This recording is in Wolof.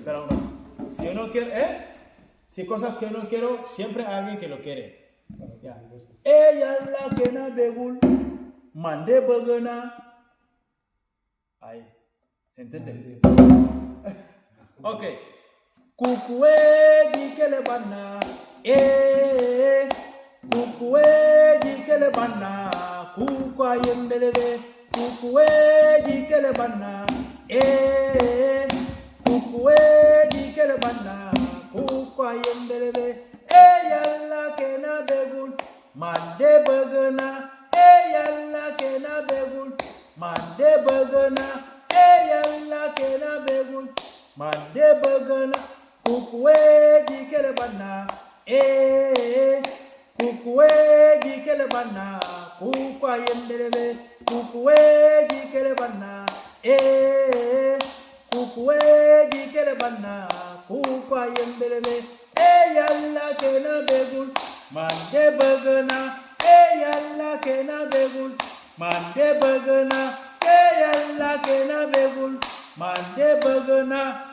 Pero no. Si yo no quiero, si cosas que no quiero, siempre hay alguien que lo quiere. Ya. Ella la que na begul, mande bagana. Ahí. ¿Entiendes? Ok. Kukue jikele bana. Kukue jikele bana. Kukwa yembelebe. Kukue jikele bana. Kukue jikele bana. Kukwa yembelebe. Yalla kena begul. Mande bagana. Yalla kena begul. Mande bagana. Yalla kena begul. Mande bagana. Kukue jikele bana. Kukue jikele bana. Kukwa yembelebe. Kukue jikele bana. Kukue jikele bana. Kukwa yembelebe. Yalla kena begul. Mande bagana. Yalla kena begul. Mande bagana. Yalla kena begul. Mande bagana.